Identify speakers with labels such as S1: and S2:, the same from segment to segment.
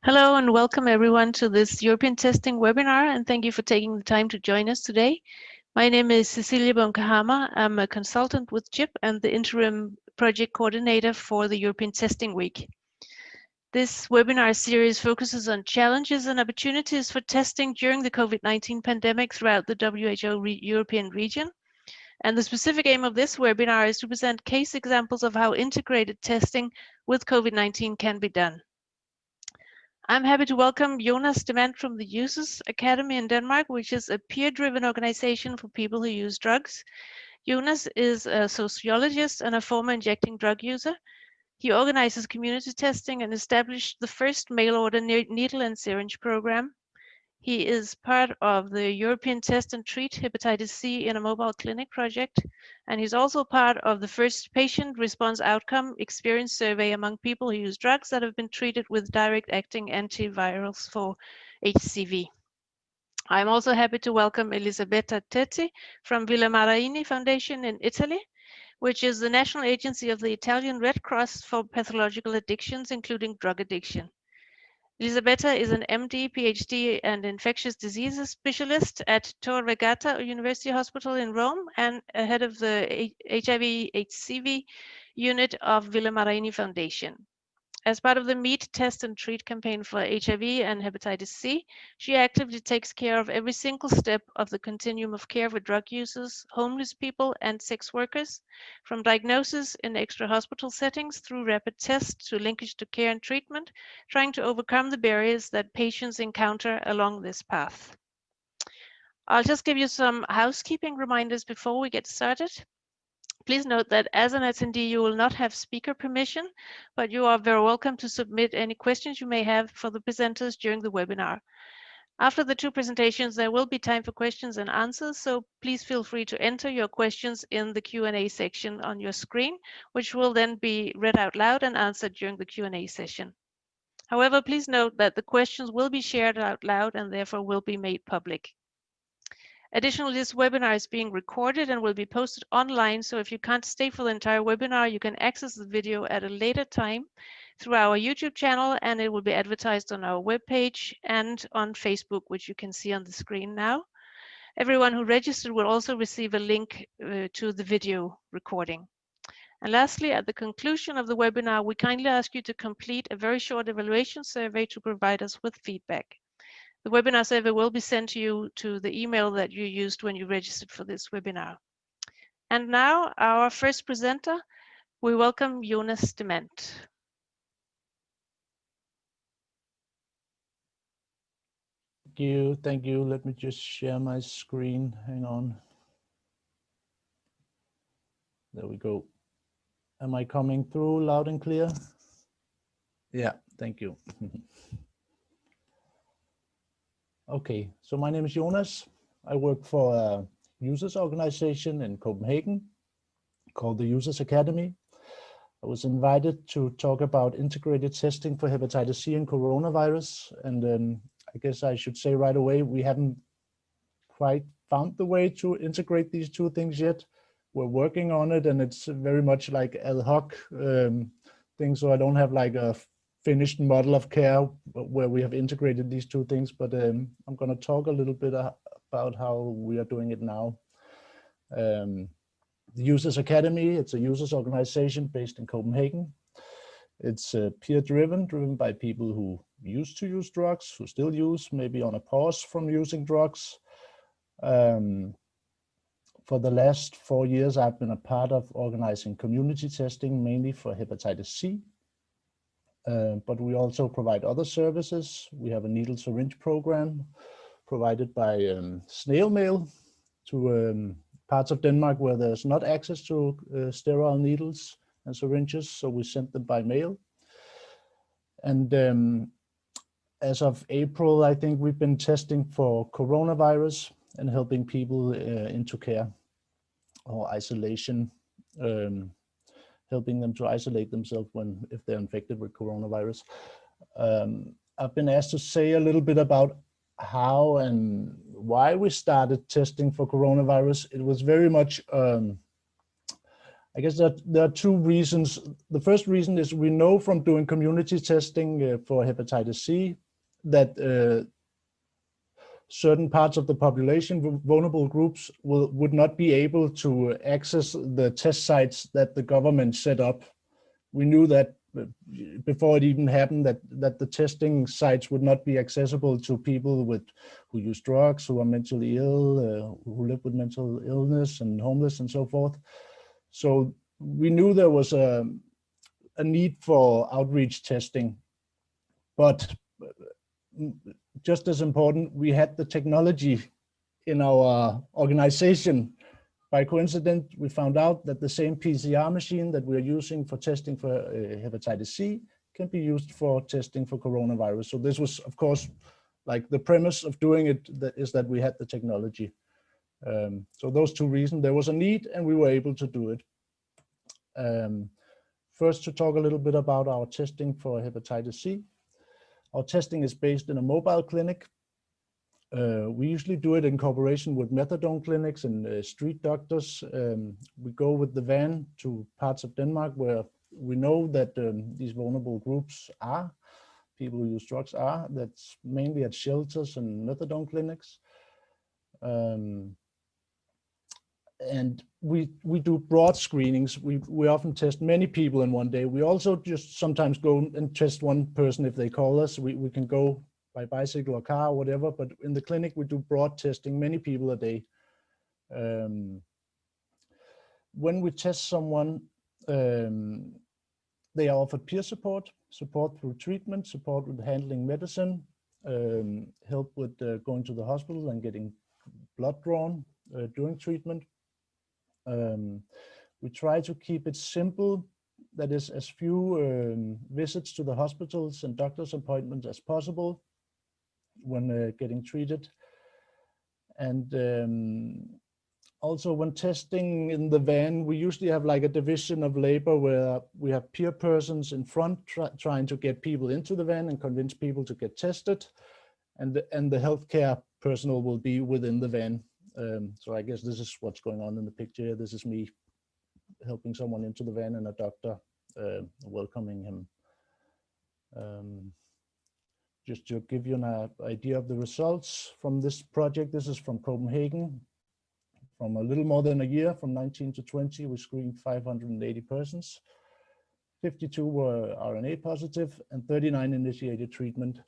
S1: Hello and welcome everyone to this European testing webinar, and thank you for taking the time to join us today. My name is Cecilia Bonkahama. I'm a consultant with CHIP and the interim project coordinator for the European Testing Week. This webinar series focuses on challenges and opportunities for testing during the COVID-19 pandemic throughout the WHO European region. And the specific aim of this webinar is to present case examples of how integrated testing with COVID-19 can be done. I'm happy to welcome Jonas Demant from the Jonas Akademi in Denmark, which is a peer-driven organization for people who use drugs. Jonas is a sociologist and a former injecting drug user. He organizes community testing and established the first mail-order needle and syringe program. He is part of the European Test and Treat Hepatitis C in a mobile clinic project, and he's also part of the first patient response outcome experience survey among people who use drugs that have been treated with direct-acting antivirals for HCV. I'm also happy to welcome Elisabetta Teti from Villa Maraini Foundation in Italy, which is the national agency of the Italian Red Cross for pathological addictions, including drug addiction. Elisabetta is an MD, PhD, and infectious diseases specialist at Tor Vergata University Hospital in Rome and head of the HIV/HCV unit of Villa Maraini Foundation. As part of the Meet, Test, and Treat campaign for HIV and Hepatitis C, she actively takes care of every single step of the continuum of care for drug users, homeless people, and sex workers, from diagnosis in extra-hospital settings through rapid tests to linkage to care and treatment, trying to overcome the barriers that patients encounter along this path. I'll just give you some housekeeping reminders before we get started. Please note that as an attendee, you will not have speaker permission, but you are very welcome to submit any questions you may have for the presenters during the webinar. After the two presentations, there will be time for questions and answers, so please feel free to enter your questions in the Q&A section on your screen, which will then be read out loud and answered during the Q&A session. However, please note that the questions will be shared out loud and therefore will be made public. Additionally, this webinar is being recorded and will be posted online, so if you can't stay for the entire webinar, you can access the video at a later time through our YouTube channel, and it will be advertised on our webpage and on Facebook, which you can see on the screen now. Everyone who registered will also receive a link to the video recording. And lastly, at the conclusion of the webinar, we kindly ask you to complete a very short evaluation survey to provide us with feedback. The webinar survey will be sent to you to the email that you used when you registered for this webinar. And now, our first presenter, we welcome Jonas Demant.
S2: Thank you. Let me just share my screen. Hang on. There we go. Am I coming through loud and clear? Yeah, thank you. Okay, so my name is Jonas. I work for a users organization in Copenhagen called the Jonas Akademi. I was invited to talk about integrated testing for hepatitis C and coronavirus. And I guess I should say right away, we haven't quite found the way to integrate these two things yet. We're working on it, and it's very much like ad hoc thing. So I don't have like a finished model of care where we have integrated these two things, but I'm going to talk a little bit about how we are doing it now. The Jonas Akademi, it's a users organization based in Copenhagen. It's peer-driven, driven by people who used to use drugs, who still use, maybe on a pause from using drugs. For the last 4 years, I've been a part of organizing community testing, mainly for hepatitis C. But we also provide other services. We have a needle syringe program provided by snail mail to parts of Denmark where there's not access to sterile needles and syringes, so we send them by mail. And as of April, I think we've been testing for coronavirus and helping people into care or isolation, helping them to isolate themselves if they're infected with coronavirus. I've been asked to say a little bit about how and why we started testing for coronavirus. It was very much I guess that there are two reasons. The first reason is we know from doing community testing for hepatitis C that certain parts of the population, vulnerable groups, would not be able to access the test sites that the government set up. We knew that before it even happened, that the testing sites would not be accessible to people who use drugs, who are mentally ill, who live with mental illness and homeless and so forth. So we knew there was a need for outreach testing, but just as important, we had the technology in our organization. By coincidence, we found out that the same PCR machine that we're using for testing for hepatitis C can be used for testing for coronavirus. So this was, of course, like the premise of doing it is that we had the technology. So those two reasons, there was a need and we were able to do it. First, to talk a little bit about our testing for hepatitis C. Our testing is based in a mobile clinic. We usually do it in cooperation with methadone clinics and street doctors. We go with the van to parts of Denmark where we know that these vulnerable groups are, people who use drugs are, that's mainly at shelters and methadone clinics. And we do broad screenings. We often test many people in one day. We also just sometimes go and test one person if they call us. We can go by bicycle or car or whatever, but in the clinic we do broad testing, many people a day. When we test someone, they are offered peer support through treatment, support with handling medicine, help with going to the hospital and getting blood drawn during treatment. We try to keep it simple, that is as few visits to the hospitals and doctor's appointments as possible when getting treated. And also when testing in the van, we usually have like a division of labor where we have peer persons in front trying to get people into the van and convince people to get tested, and the healthcare personnel will be within the van. So I guess this is what's going on in the picture. This is me helping someone into the van and a doctor welcoming him. Just to give you an idea of the results from this project, this is from Copenhagen. From a little more than a year, from 19 to 20, we screened 580 persons. 52 were RNA positive and 39 initiated treatment.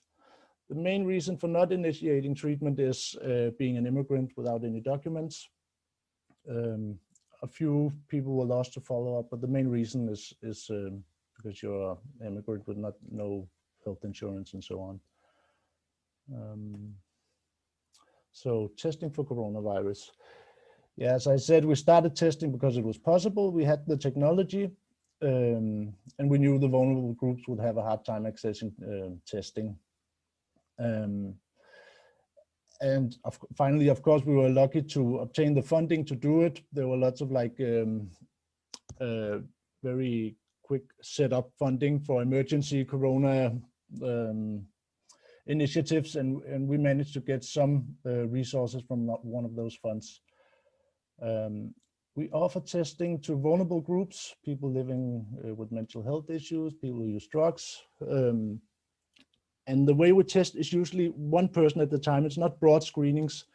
S2: The main reason for not initiating treatment is being an immigrant without any documents. A few people were lost to follow up, but the main reason is because you're an immigrant with no health insurance and so on. So testing for coronavirus. Yeah, as I said, we started testing because it was possible. We had the technology, and we knew the vulnerable groups would have a hard time accessing testing. And finally, of course, we were lucky to obtain the funding to do it. There were lots of like very quick setup funding for emergency corona initiatives, and we managed to get some resources from one of those funds. We offer testing to vulnerable groups, people living with mental health issues, people who use drugs. And the way we test is usually one person at a time. It's not broad screenings.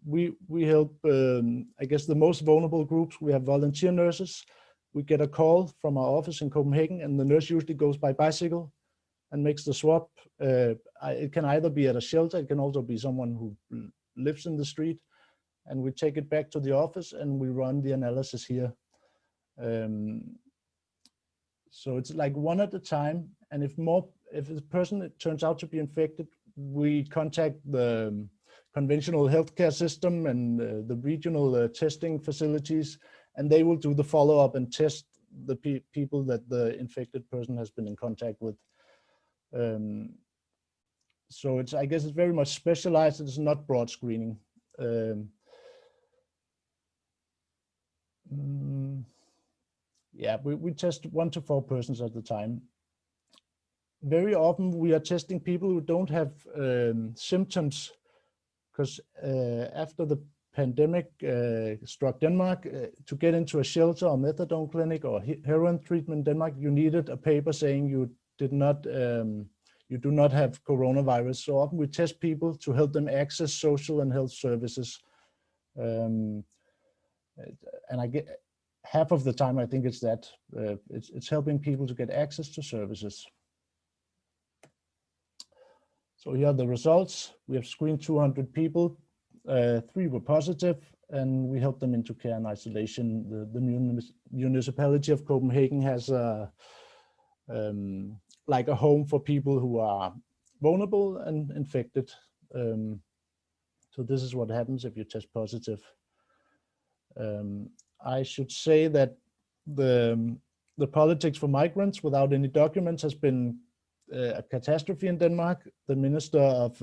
S2: We help, I guess, the most vulnerable groups. We have volunteer nurses. We get a call from our office in Copenhagen, and the nurse usually goes by bicycle and makes the swab. It can either be at a shelter, it can also be someone who lives in the street, and we take it back to the office and we run the analysis here. So it's like one at a time, and if the person turns out to be infected, we contact the conventional healthcare system and the regional testing facilities, and they will do the follow-up and test the people that the infected person has been in contact with. So I guess it's very much specialized. It's not broad screening. Yeah, we test 1 to 4 persons at a time. Very often we are testing people who don't have symptoms, because after the pandemic struck Denmark, to get into a shelter or methadone clinic or heroin treatment in Denmark, you needed a paper saying you do not have coronavirus. So often we test people to help them access social and health services. And I get half of the time, I think it's that it's helping people to get access to services. So here are the results. We have screened 200 people, 3 were positive, and we helped them into care and isolation. The municipality of Copenhagen has like a home for people who are vulnerable and infected. So this is what happens if you test positive. I should say that the politics for migrants without any documents has been a catastrophe in Denmark. The minister of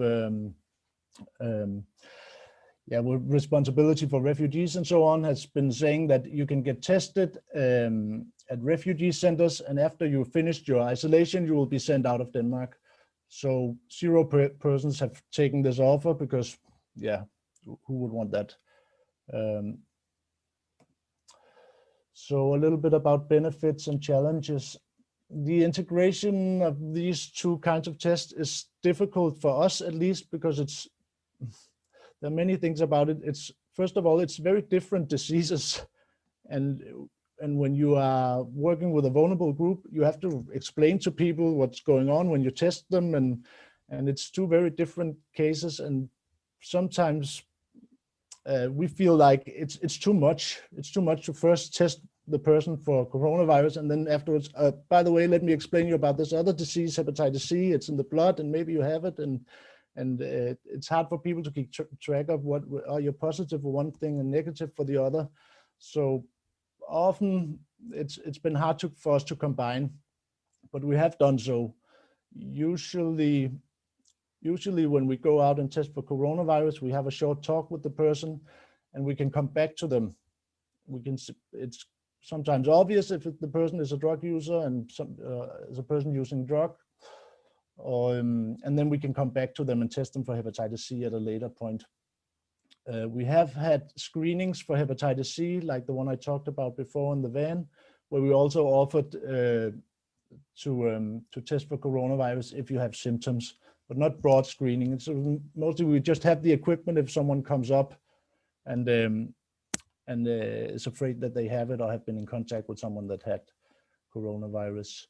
S2: with responsibility for refugees and so on has been saying that you can get tested at refugee centers, and after you finished your isolation, you will be sent out of Denmark. So 0 persons have taken this offer because, yeah, who would want that? So a little bit about benefits and challenges. The integration of these 2 kinds of tests is difficult for us, at least, because there are many things about it. First of all, it's very different diseases, and when you are working with a vulnerable group, you have to explain to people what's going on when you test them, and it's 2 very different cases, and sometimes we feel like it's too much. It's too much to first test the person for coronavirus, and then afterwards, by the way, let me explain you about this other disease, hepatitis C. It's in the blood, and maybe you have it, and it's hard for people to keep track of what are you positive for one thing and negative for the other. So often it's been hard for us to combine, but we have done so. Usually when we go out and test for coronavirus, we have a short talk with the person, and we can come back to them. It's sometimes obvious if the person is a drug user and is a person using drug, and then we can come back to them and test them for hepatitis C at a later point. We have had screenings for hepatitis C, like the one I talked about before in the van, where we also offered to test for coronavirus if you have symptoms, but not broad screening. So mostly we just have the equipment if someone comes up and is afraid that they have it or have been in contact with someone that had coronavirus.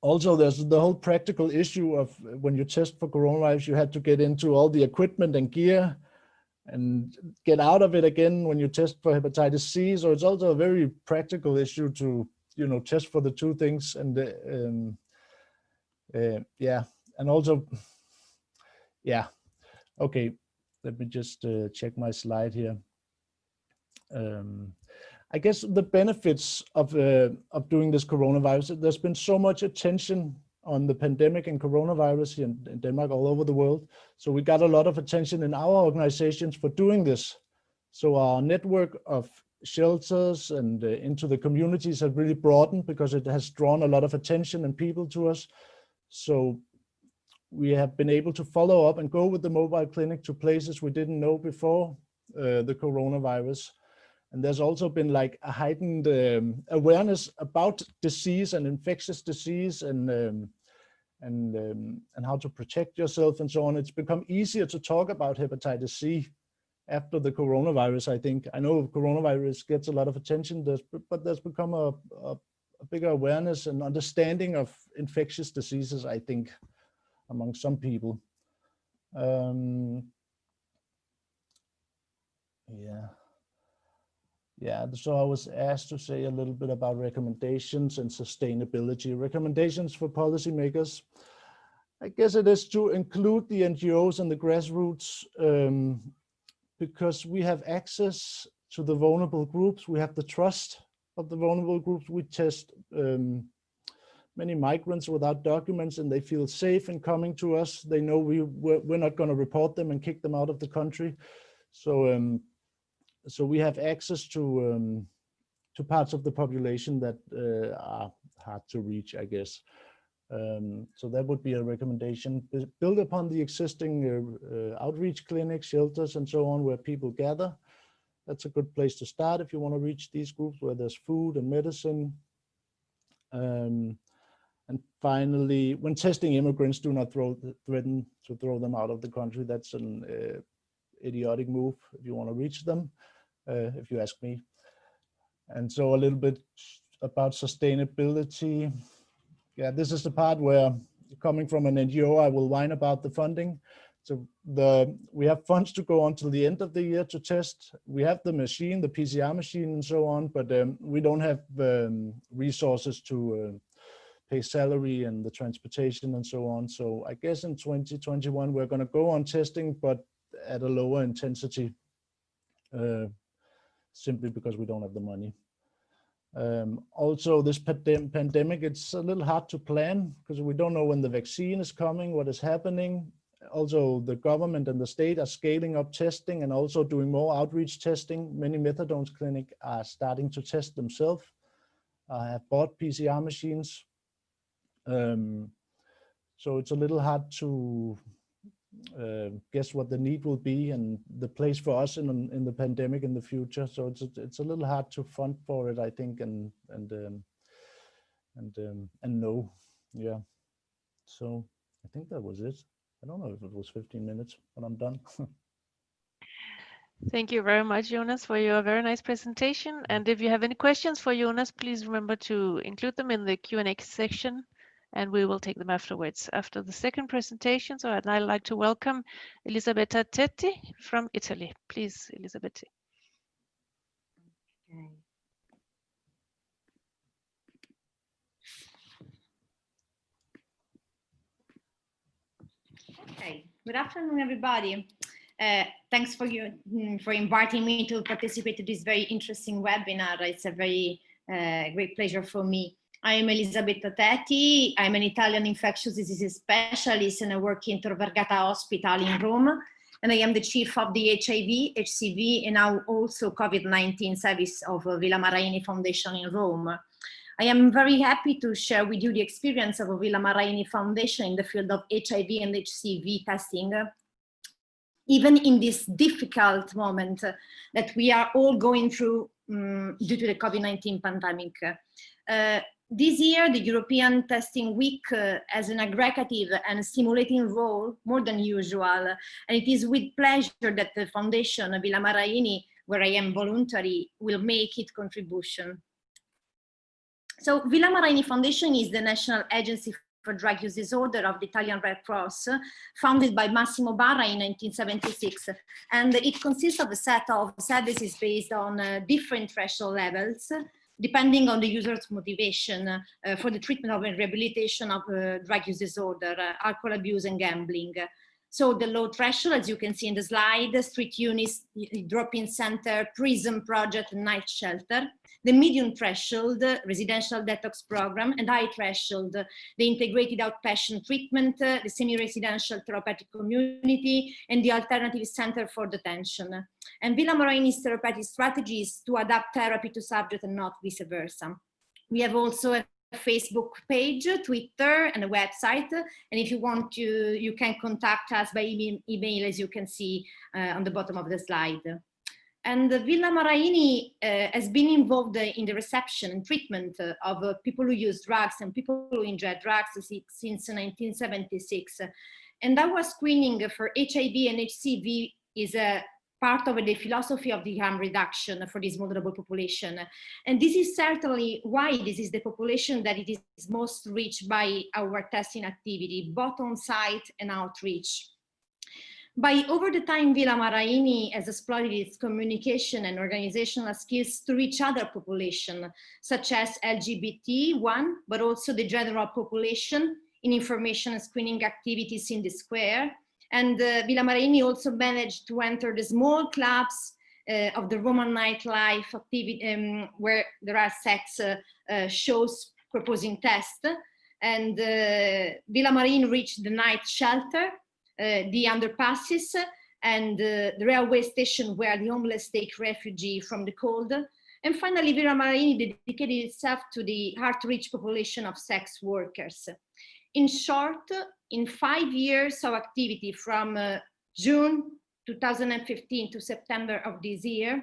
S2: Also, there's the whole practical issue of when you test for coronavirus, you had to get into all the equipment and gear and get out of it again when you test for hepatitis C. So it's also a very practical issue to, test for the 2 things. And and also, yeah, okay. Let me just check my slide here. I guess the benefits of doing this coronavirus, there's been so much attention on the pandemic and coronavirus here in Denmark, all over the world. So we got a lot of attention in our organizations for doing this. So our network of shelters and into the communities have really broadened because it has drawn a lot of attention and people to us. So we have been able to follow up and go with the mobile clinic to places we didn't know before the coronavirus. And there's also been like a heightened awareness about disease and infectious disease and how to protect yourself and so on. It's become easier to talk about hepatitis C after the coronavirus, I think. I know coronavirus gets a lot of attention, but there's become a bigger awareness and understanding of infectious diseases, I think, among some people. So I was asked to say a little bit about recommendations and sustainability. Recommendations for policymakers. I guess it is to include the NGOs and the grassroots because we have access to the vulnerable groups. We have the trust of the vulnerable groups. We test many migrants without documents, and they feel safe in coming to us. They know we're not going to report them and kick them out of the country. So so we have access to parts of the population that are hard to reach, I guess. So that would be a recommendation. Build upon the existing outreach clinics, shelters, and so on, where people gather. That's a good place to start if you want to reach these groups where there's food and medicine. And finally, when testing immigrants, do not threaten to throw them out of the country. That's an idiotic move if you want to reach them, if you ask me. And so a little bit about sustainability. Yeah, this is the part where, coming from an NGO, I will whine about the funding. So we have funds to go until the end of the year to test. We have the machine, the PCR machine and so on, but we don't have resources to pay salary and the transportation and so on. So I guess in 2021, we're going to go on testing, but at a lower intensity, simply because we don't have the money. Also, this pandemic, it's a little hard to plan because we don't know when the vaccine is coming, what is happening. Also, the government and the state are scaling up testing and also doing more outreach testing. Many methadone clinics are starting to test themselves. I have bought PCR machines. So it's a little hard to guess what the need will be and the place for us in the pandemic in the future. So it's a little hard to fund for it, I think, and know. Yeah. So I think that was it. I don't know if it was 15 minutes, but I'm done.
S1: Thank you very much, Jonas, for your very nice presentation. And if you have any questions for Jonas, please remember to include them in the Q&A section, and we will take them afterwards, after the second presentation. So I'd like to welcome Elisabetta Teti from Italy. Please, Elisabetta.
S3: Okay, good afternoon, everybody. Thanks for inviting me to participate to this very interesting webinar. It's a very great pleasure for me. I am Elisabetta Teti. I'm an Italian infectious diseases specialist and I work in Tor Vergata Hospital in Rome. And I am the chief of the HIV, HCV, and now also COVID-19 service of Villa Maraini Foundation in Rome. I am very happy to share with you the experience of Villa Maraini Foundation in the field of HIV and HCV testing, even in this difficult moment that we are all going through due to the COVID-19 pandemic. This year, the European Testing Week has an aggregative and stimulating role more than usual, and it is with pleasure that the Foundation Villa Maraini, where I am voluntary, will make its contribution. So Villa Maraini Foundation is the national agency for drug use disorder of the Italian Red Cross, founded by Massimo Barra in 1976. And it consists of a set of services based on different threshold levels, depending on the user's motivation for the treatment of and rehabilitation of drug use disorder, alcohol abuse and gambling. So the low threshold, as you can see in the slide, street units, drop-in center, prison project, and night shelter. The medium threshold, residential detox program, and high threshold, the integrated outpatient treatment, the semi-residential therapeutic community, and the alternative center for detention. And Villa Maraini's therapeutic strategy is to adapt therapy to subject and not vice versa. We have also a Facebook page, Twitter, and a website. And if you want to, you can contact us by email, as you can see on the bottom of the slide. And Villa Maraini has been involved in the reception and treatment of people who use drugs and people who inject drugs since 1976. And our screening for HIV and HCV is a part of the philosophy of the harm reduction for this vulnerable population. And this is certainly why this is the population that it is most reached by our testing activity, both on site and outreach. By over the time, Villa Maraini has exploited its communication and organizational skills to reach other populations, such as LGBT1, but also the general population in information and screening activities in the square. And Villa Maraini also managed to enter the small clubs of the Roman nightlife activity, where there are sex shows proposing tests. And Villa Maraini reached the night shelter, the underpasses, and the railway station where the homeless take refuge from the cold. And finally, Villa Maraini dedicated itself to the hard-to-reach population of sex workers. In short, in 5 years of activity from June 2015 to September of this year,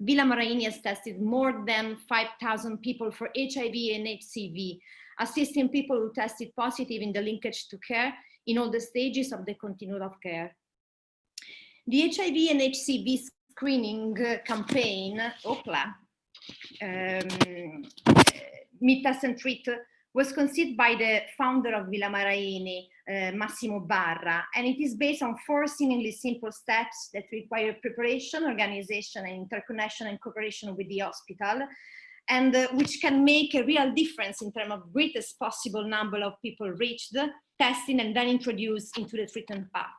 S3: Villa Maraini has tested more than 5,000 people for HIV and HCV, assisting people who tested positive in the linkage to care in all the stages of the continuum of care. The HIV and HCV screening campaign, Meet, Test and Treat, was conceived by the founder of Villa Maraini, Massimo Barra, and it is based on 4 seemingly simple steps that require preparation, organization, and interconnection and cooperation with the hospital, and which can make a real difference in terms of greatest possible number of people reached, testing, and then introduced into the treatment path.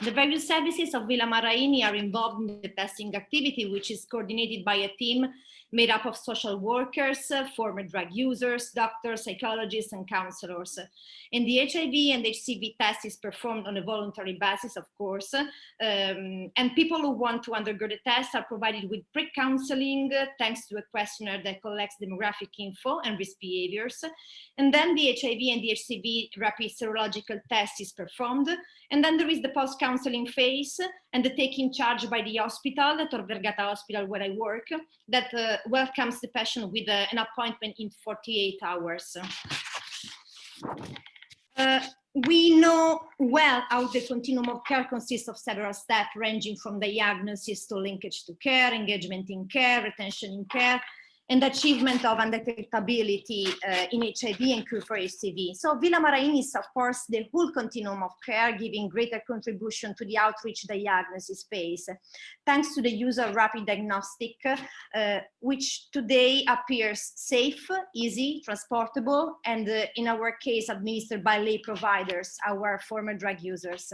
S3: The various services of Villa Maraini are involved in the testing activity, which is coordinated by a team made up of social workers, former drug users, doctors, psychologists, and counselors. And the HIV and HCV test is performed on a voluntary basis, of course, and people who want to undergo the test are provided with pre-counseling thanks to a questionnaire that collects demographic info and risk behaviors. And then the HIV and the HCV rapid serological test is performed. And then there is the post-counseling phase and the taking charge by the hospital, the Tor Vergata Hospital where I work, that welcomes the patient with an appointment in 48 hours. We know well how the continuum of care consists of several steps ranging from diagnosis to linkage to care, engagement in care, retention in care, and achievement of undetectability in HIV and cure for HCV. So Villa Maraini supports the whole continuum of care, giving greater contribution to the outreach diagnosis phase, thanks to the use of rapid diagnostic, which today appears safe, easy, transportable, and in our case, administered by lay providers, our former drug users.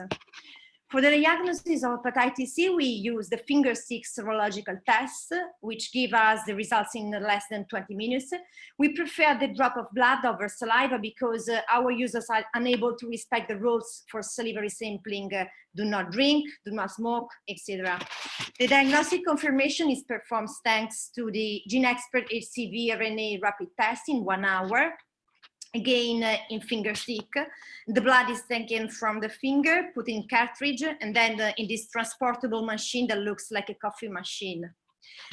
S3: For the diagnosis of hepatitis C, we use the finger-stick serological test, which give us the results in less than 20 minutes. We prefer the drop of blood over saliva because our users are unable to respect the rules for salivary sampling, do not drink, do not smoke, etc. The diagnostic confirmation is performed thanks to the GeneXpert HCV RNA rapid test in 1 hour. Again, in finger stick, the blood is taken from the finger, put in cartridge, and then in this transportable machine that looks like a coffee machine.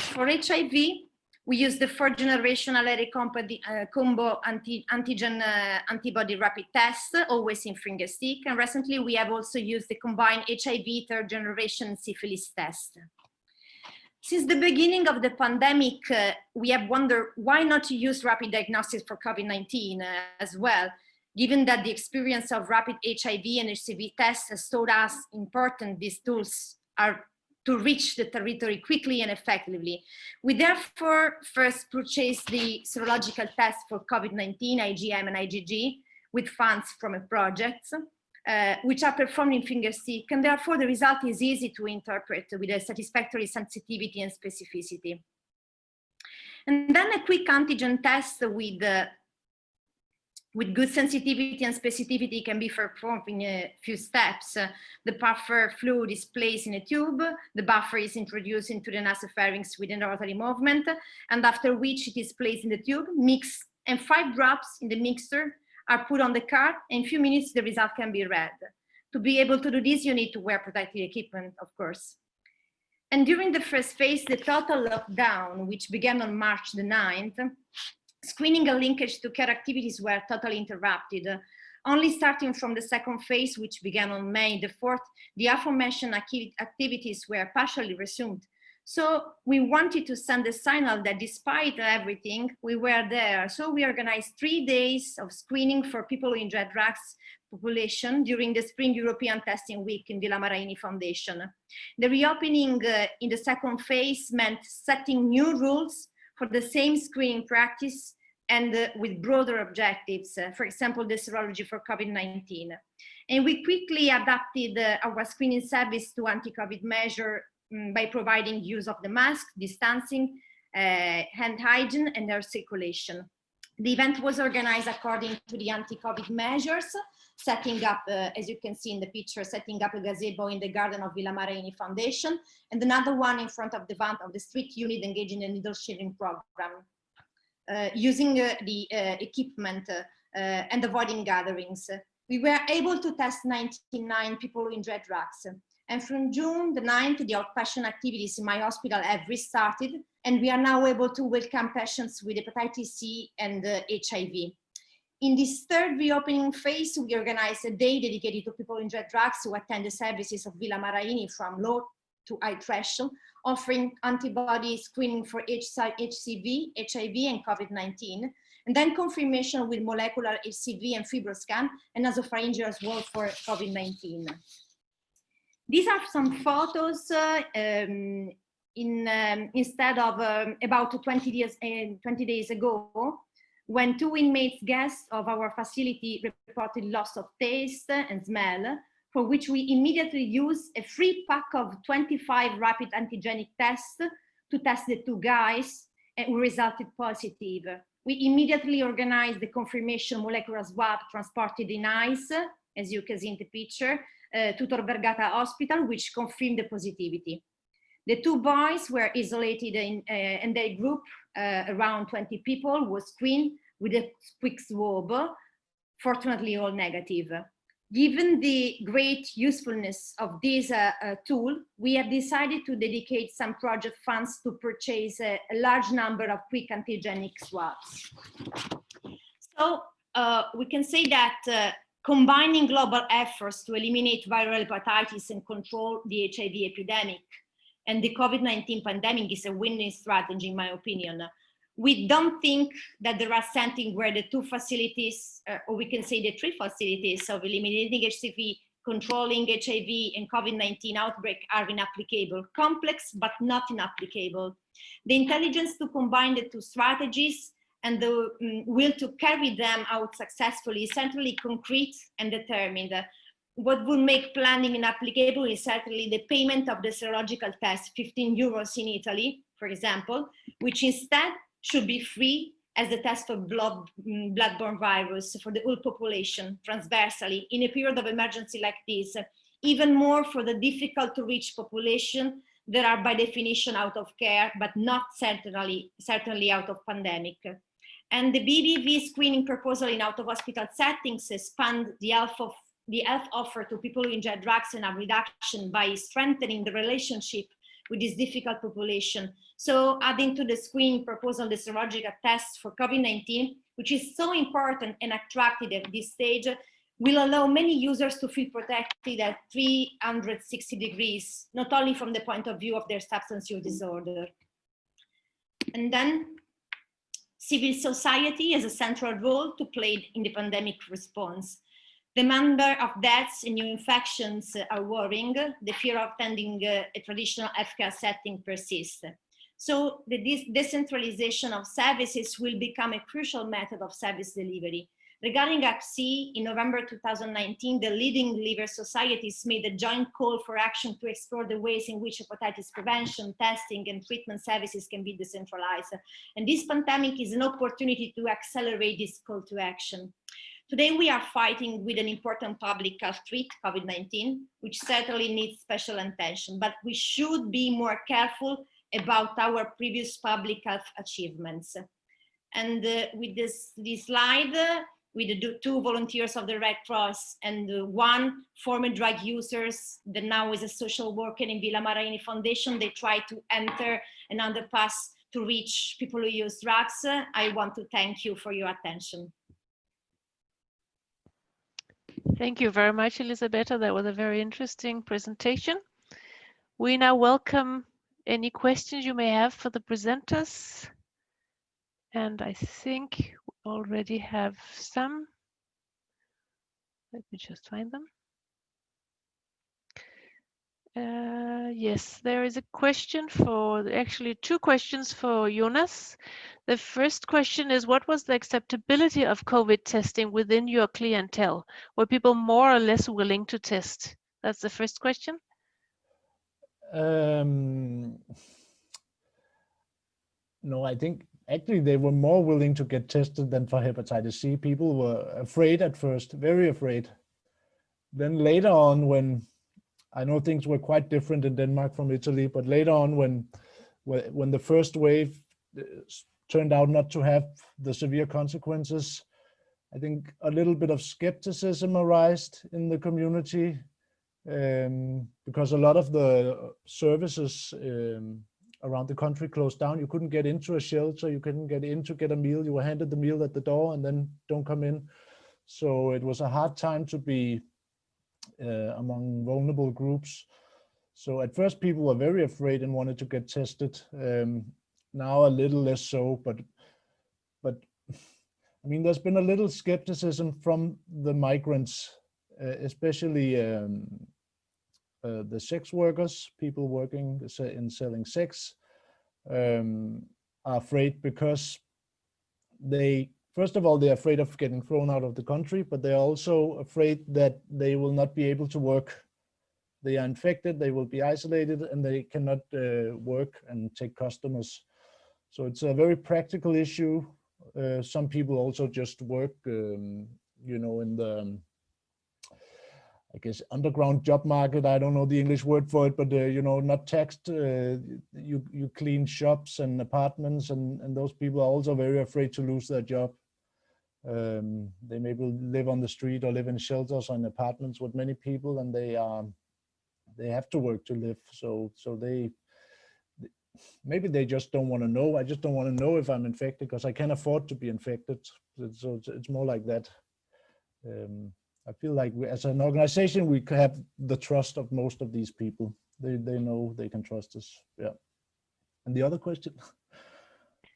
S3: For HIV, we use the 4th generation allele combo antigen antibody rapid test, always in finger stick. And recently, we have also used the combined HIV 3rd generation syphilis test. Since the beginning of the pandemic, we have wondered why not to use rapid diagnostics for COVID-19 as well, given that the experience of rapid HIV and HCV tests has taught us important these tools are to reach the territory quickly and effectively. We therefore first purchased the serological test for COVID-19, IgM and IgG, with funds from a project, which are performed in finger stick, and therefore the result is easy to interpret with a satisfactory sensitivity and specificity. And then a quick antigen test with good sensitivity and specificity can be performed in a few steps. The buffer fluid is placed in a tube, the buffer is introduced into the nasopharynx with a rotary movement, and after which it is placed in the tube, mixed, and 5 drops in the mixture are put on the card. In a few minutes, the result can be read. To be able to do this, you need to wear protective equipment, of course. And during the first phase, the total lockdown, which began on March the 9th, screening and linkage to care activities were totally interrupted. Only starting from the second phase, which began on May the 4th, the aforementioned activities were partially resumed. So we wanted to send a signal that despite everything, we were there. So we organized 3 days of screening for people in red drugs population during the Spring European Testing Week in Villa Maraini Foundation. The reopening in the second phase meant setting new rules for the same screening practice and with broader objectives, for example, the serology for COVID-19. And we quickly adapted our screening service to anti-COVID measure by providing use of the mask, distancing, hand hygiene, and air circulation. The event was organized according to the anti-COVID measures, setting up, as you can see in the picture, setting up a gazebo in the garden of Villa Maraini Foundation, and another one in front of the van of the street unit engaged in a needle sharing program. Using the equipment and avoiding gatherings. We were able to test 99 people who enjoy drugs. And from June the 9th, the outpatient activities in my hospital have restarted, and we are now able to welcome patients with hepatitis C and HIV. In this third reopening phase, we organized a day dedicated to people who enjoy drugs who attend the services of Villa Maraini from low to high threshold, offering antibody screening for HCV, HIV, and COVID-19, and then confirmation with molecular HCV and fibroscan, and nasopharyngeal as well for COVID-19. These are some photos instead of about 20 days ago, when 2 inmates guests of our facility reported loss of taste and smell, for which we immediately used a free pack of 25 rapid antigenic tests to test the 2 guys, and who resulted positive. We immediately organized the confirmation molecular swab transported in ice, as you can see in the picture, to Tor Vergata Hospital, which confirmed the positivity. The 2 boys were isolated and their group, around 20 people, was screened with a quick swab, fortunately all negative. Given the great usefulness of this tool, we have decided to dedicate some project funds to purchase a large number of quick antigenic swabs. So we can say that combining global efforts to eliminate viral hepatitis and control the HIV epidemic and the COVID-19 pandemic is a winning strategy, in my opinion. We don't think that there are settings where the 2 facilities, or we can say the 3 facilities of eliminating HCV, controlling HIV and COVID-19 outbreak are inapplicable. Complex, but not inapplicable. The intelligence to combine the 2 strategies and the will to carry them out successfully is certainly concrete and determined. What would make planning inapplicable is certainly the payment of the serological test, 15 euros in Italy, for example, which instead should be free as the test for blood-borne virus for the whole population transversally in a period of emergency like this, even more for the difficult to reach population that are by definition out of care, but not certainly out of pandemic. And the BBV screening proposal in out-of-hospital settings expand the health offer to people who enjoy drugs and harm reduction by strengthening the relationship with this difficult population. So adding to the screening proposal the serological test for COVID-19, which is so important and attractive at this stage, will allow many users to feel protected at 360 degrees, not only from the point of view of their substance use disorder. And then civil society has a central role to play in the pandemic response. The number of deaths and new infections are worrying. The fear of attending a traditional healthcare setting persists. So the decentralization of services will become a crucial method of service delivery. Regarding Hep C, in November 2019, the leading liver societies made a joint call for action to explore the ways in which hepatitis prevention, testing, and treatment services can be decentralized. And this pandemic is an opportunity to accelerate this call to action. Today, we are fighting with an important public health threat, COVID-19, which certainly needs special attention, but we should be more careful about our previous public health achievements. And with this slide, with the 2 volunteers of the Red Cross and 1 former drug users that now is a social worker in Villa Maraini Foundation, they try to enter an underpass to reach people who use drugs. I want to thank you for your attention.
S1: Thank you very much, Elisabetta. That was a very interesting presentation. We now welcome any questions you may have for the presenters. And I think we already have some. Let me just find them. Yes, there is a question actually 2 questions for Jonas. The first question is, what was the acceptability of COVID testing within your clientele? Were people more or less willing to test? That's the first question.
S2: No, I think actually they were more willing to get tested than for hepatitis C. People were afraid at first, very afraid. Then later on, when I know things were quite different in Denmark from Italy, but later on when the first wave turned out not to have the severe consequences, I think a little bit of skepticism arose in the community, because a lot of the services around the country closed down. You couldn't get into a shelter, you couldn't get in to get a meal, you were handed the meal at the door and then don't come in. So it was a hard time to be among vulnerable groups. So at first people were very afraid and wanted to get tested. Now a little less so, but I mean, there's been a little skepticism from the migrants, especially the sex workers, people working in selling sex, are afraid because first of all, they're afraid of getting thrown out of the country, but they're also afraid that they will not be able to work. They are infected, they will be isolated, and they cannot work and take customers. So it's a very practical issue. Some people also just work, in the, I guess, underground job market. I don't know the English word for it, but not taxed. You clean shops and apartments, and those people are also very afraid to lose their job. They maybe live on the street or live in shelters or in apartments with many people, and they have to work to live. So they maybe they just don't want to know. I just don't want to know if I'm infected because I can't afford to be infected. So it's more like that. I feel like as an organization, we have the trust of most of these people. They know they can trust us. Yeah. And the other question?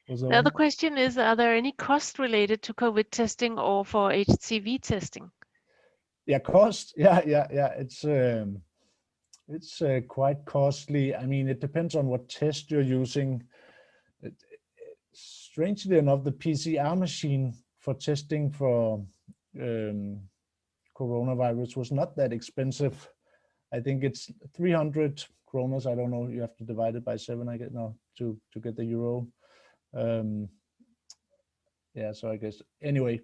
S1: The other question is, are there any costs related to COVID testing or for HCV testing?
S2: Yeah, cost. Yeah. It's quite costly. I mean, it depends on what test you're using. Strangely enough, the PCR machine for testing for coronavirus was not that expensive. I think it's 300 kroner. I don't know. You have to divide it by 7. I get now to get the euro. Yeah. So I guess anyway,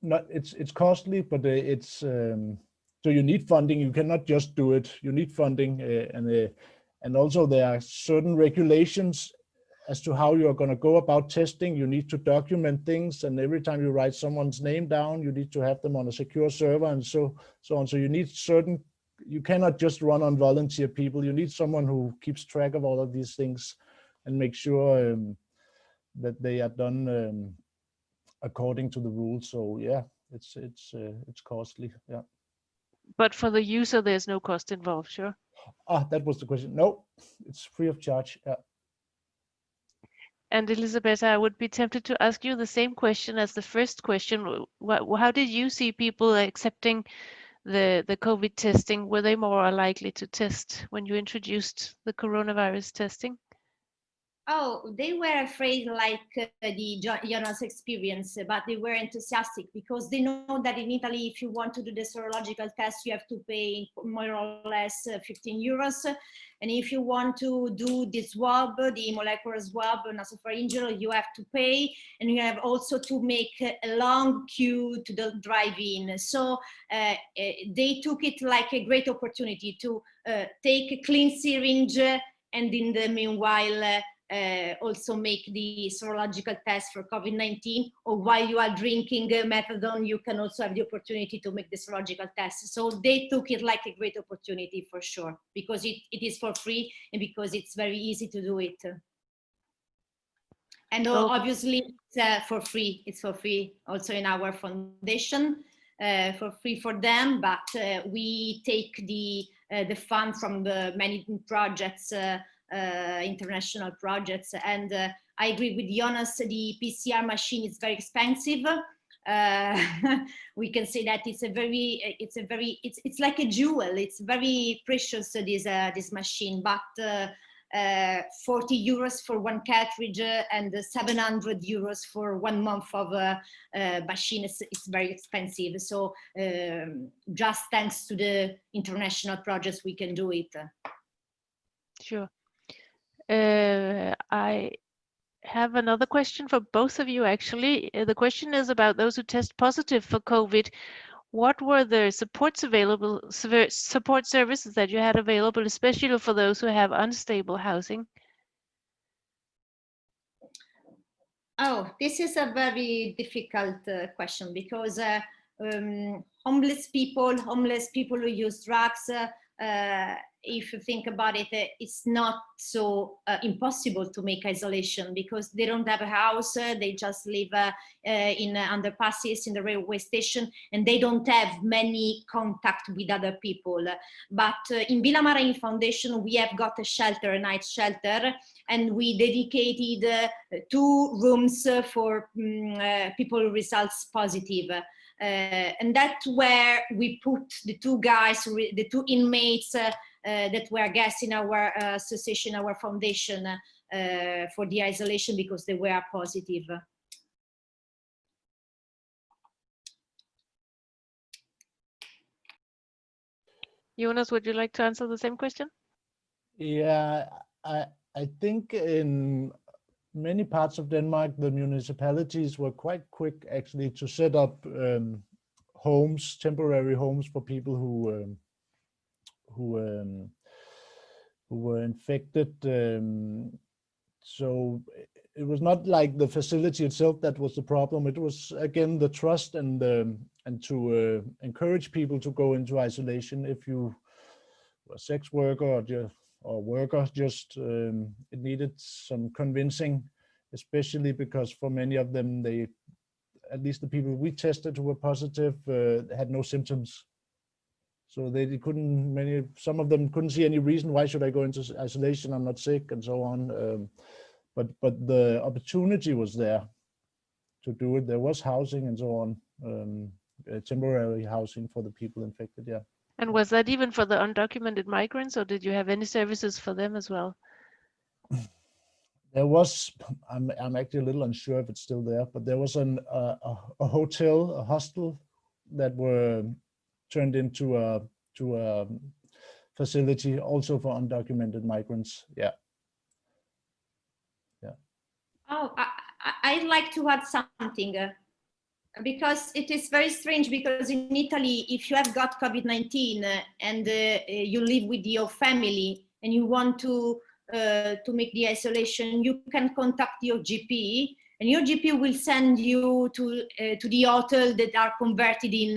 S2: it's costly, but it's. So you need funding. You cannot just do it. You need funding, and also there are certain regulations as to how you are going to go about testing. You need to document things, and every time you write someone's name down, you need to have them on a secure server, and so on. So you need certain. You cannot just run on volunteer people. You need someone who keeps track of all of these things and make sure that they are done according to the rules. So yeah, it's costly. Yeah.
S1: But for the user, there's no cost involved, sure?
S2: That was the question. No, it's free of charge. Yeah.
S1: And Elisabetta, I would be tempted to ask you the same question as the first question. How did you see people accepting the COVID testing? Were they more likely to test when you introduced the coronavirus testing?
S3: Oh, they were afraid like the Jonas experience, but they were enthusiastic because they know that in Italy, if you want to do the serological test, you have to pay more or less 15 euros. And if you want to do the swab, the molecular swab, nasopharyngeal, you have to pay. And you have also to make a long queue to the drive-in. So they took it like a great opportunity to take a clean syringe and in the meanwhile, also make the serological test for COVID-19, or while you are drinking methadone, you can also have the opportunity to make the serological test. So they took it like a great opportunity for sure, because it is for free and because it's very easy to do it. And obviously it's for free. It's for free also in our foundation, for free for them, but we take the fund from the many projects, international projects, and I agree with Jonas. The PCR machine is very expensive. We can say that it's like a jewel. It's very precious, this machine, but 40 euros for one cartridge and 700 euros for 1 month of machine. It's very expensive. So just thanks to the international projects, we can do it.
S1: Sure. I have another question for both of you, actually. The question is about those who test positive for COVID. What were the support services that you had available, especially for those who have unstable housing?
S3: Oh, this is a very difficult question because homeless people who use drugs, if you think about it, it's not so impossible to make isolation because they don't have a house, they just live in underpasses in the railway station, and they don't have many contact with other people. But in Villa Maraini Foundation, we have got a shelter, a night shelter, and we dedicated 2 rooms for people who results positive. And that's where we put the 2 guys, the 2 inmates that were guests in our association, our foundation, for the isolation because they were positive.
S1: Jonas, would you like to answer the same question?
S2: Yeah, I think in many parts of Denmark, the municipalities were quite quick actually to set up homes, temporary homes for people who were infected. So it was not like the facility itself that was the problem. It was again the trust and to encourage people to go into isolation. If you were a sex worker or worker, just it needed some convincing, especially because for many of them, at least the people we tested who were positive, had no symptoms. So they couldn't, some of them couldn't see any reason, why should I go into isolation? I'm not sick and so on. But the opportunity was there to do it. There was housing and so on, temporary housing for the people infected, yeah.
S1: And was that even for the undocumented migrants, or did you have any services for them as well?
S2: There was, I'm actually a little unsure if it's still there, but there was a hotel, a hostel that were turned into a facility also for undocumented migrants. Yeah. Yeah.
S3: Oh, I'd like to add something because it is very strange because in Italy, if you have got COVID-19 and you live with your family and you want to make the isolation, you can contact your GP, and your GP will send you to the hotel that are converted in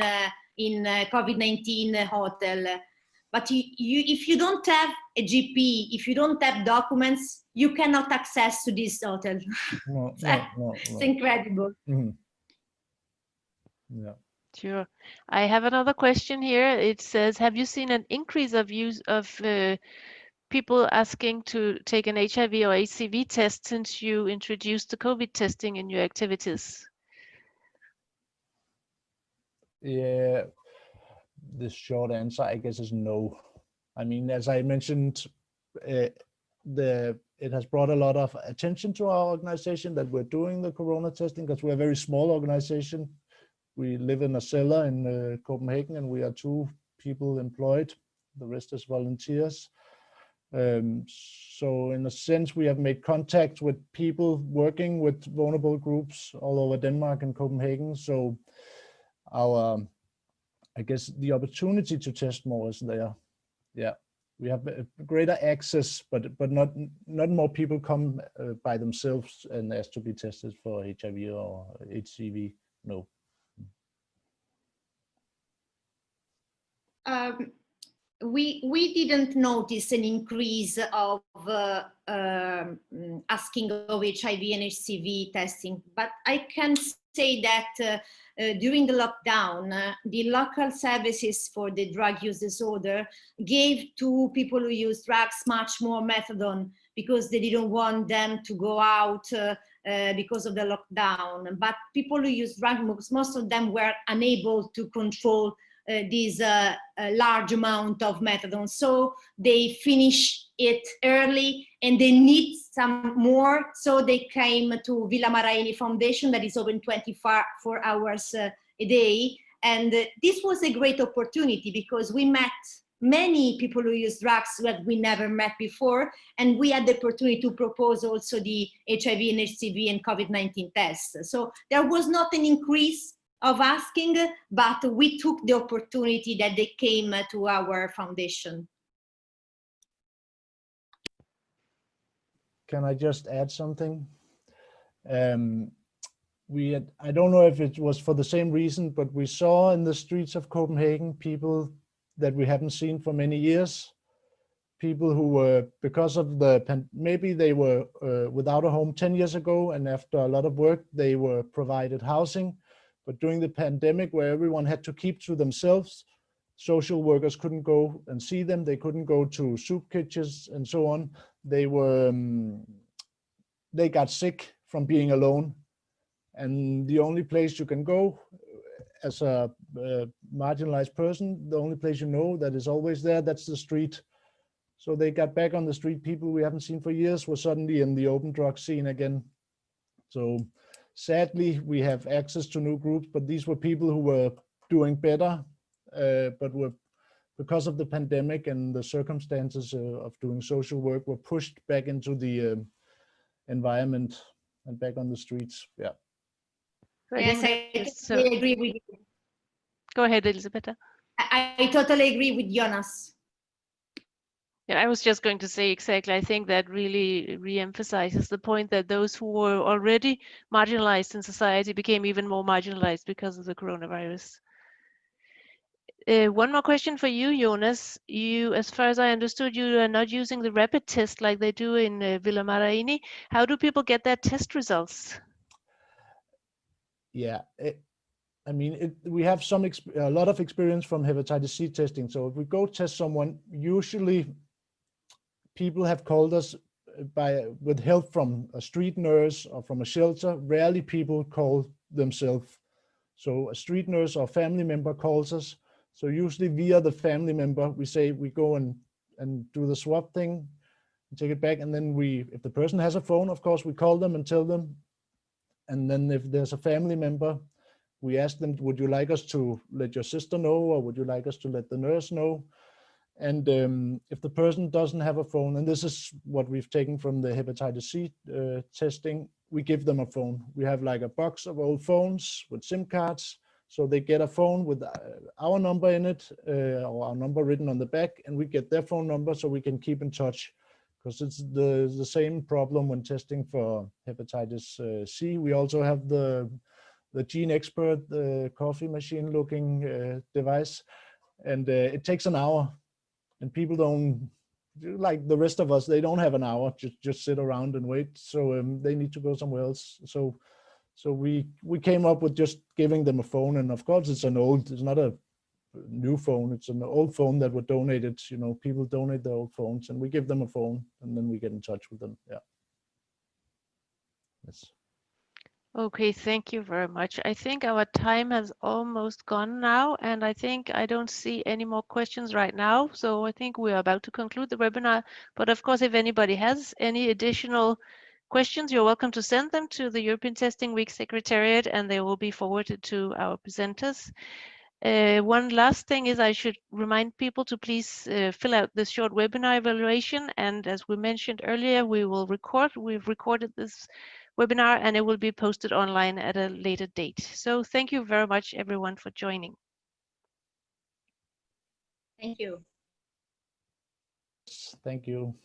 S3: COVID-19 hotel. But if you don't have a GP, if you don't have documents, you cannot access to this hotel.
S2: No.
S3: It's incredible.
S2: Mm-hmm. Yeah.
S1: Sure. I have another question here. It says, have you seen an increase of use of people asking to take an HIV or HCV test since you introduced the COVID testing in your activities?
S2: Yeah, the short answer, I guess, is no. I mean, as I mentioned, it has brought a lot of attention to our organization that we're doing the corona testing, because we're a very small organization. We live in a cellar in Copenhagen, and we are 2 people employed. The rest is volunteers. So in a sense, we have made contact with people working with vulnerable groups all over Denmark and Copenhagen. So I guess the opportunity to test more is there. Yeah, we have greater access, but not more people come by themselves and ask to be tested for HIV or HCV. No.
S3: We didn't notice an increase of asking of HIV and HCV testing, but I can say that during the lockdown, the local services for the drug use disorder gave to people who use drugs much more methadone because they didn't want them to go out because of the lockdown. But people who use drugs, most of them were unable to control this large amount of methadone. So they finish it early and they need some more. So they came to Villa Maraini Foundation that is open 24 hours a day. And this was a great opportunity because we met many people who use drugs that we never met before. And we had the opportunity to propose also the HIV and HCV and COVID-19 tests. So there was not an increase of asking, but we took the opportunity that they came to our foundation.
S2: Can I just add something? I don't know if it was for the same reason, but we saw in the streets of Copenhagen people that we haven't seen for many years. People who were, because of maybe they were without a home 10 years ago, and after a lot of work, they were provided housing. But during the pandemic, where everyone had to keep to themselves, social workers couldn't go and see them. They couldn't go to soup kitchens and so on. They got sick from being alone. And the only place you can go as a marginalized person, the only place you know that is always there, that's the street. So they got back on the street. People we haven't seen for years were suddenly in the open drug scene again. So sadly, we have access to new groups, but these were people who were doing better, but were, because of the pandemic and the circumstances of doing social work, were pushed back into the environment and back on the streets. Yeah.
S3: Yes, I totally agree with you.
S1: Go ahead, Elisabetta.
S3: I totally agree with Jonas.
S1: Yeah, I was just going to say exactly. I think that really re-emphasizes the point that those who were already marginalized in society became even more marginalized because of the coronavirus. One more question for you, Jonas. You, as far as I understood, you are not using the rapid test like they do in Villa Maraini. How do people get their test results?
S2: Yeah, we have a lot of experience from hepatitis C testing. So if we go test someone, usually people have called us with help from a street nurse or from a shelter. Rarely people call themselves. So a street nurse or family member calls us. So usually via the family member, we go and do the swab thing, take it back, and then if the person has a phone, of course, we call them and tell them. And then if there's a family member, we ask them, would you like us to let your sister know, or would you like us to let the nurse know? And if the person doesn't have a phone, and this is what we've taken from the hepatitis C testing, we give them a phone. We have like a box of old phones with SIM cards. So they get a phone with our number in it, or our number written on the back, and we get their phone number so we can keep in touch. Because it's the same problem when testing for hepatitis C. We also have the Gene Expert, the coffee machine looking device, and it takes an hour. And people don't, like the rest of us, they don't have an hour, just sit around and wait. So they need to go somewhere else. So we came up with just giving them a phone. And of course, it's not a new phone. It's an old phone that were donated. People donate their old phones, and we give them a phone, and then we get in touch with them. Yeah. Yes.
S1: Okay, thank you very much. I think our time has almost gone now, and I think I don't see any more questions right now. So I think we are about to conclude the webinar. But of course, if anybody has any additional questions, you're welcome to send them to the European Testing Week Secretariat, and they will be forwarded to our presenters. One last thing is I should remind people to please fill out this short webinar evaluation. And as we mentioned earlier, we've recorded this webinar, and it will be posted online at a later date. So thank you very much, everyone, for joining.
S3: Thank you.
S2: Thank you.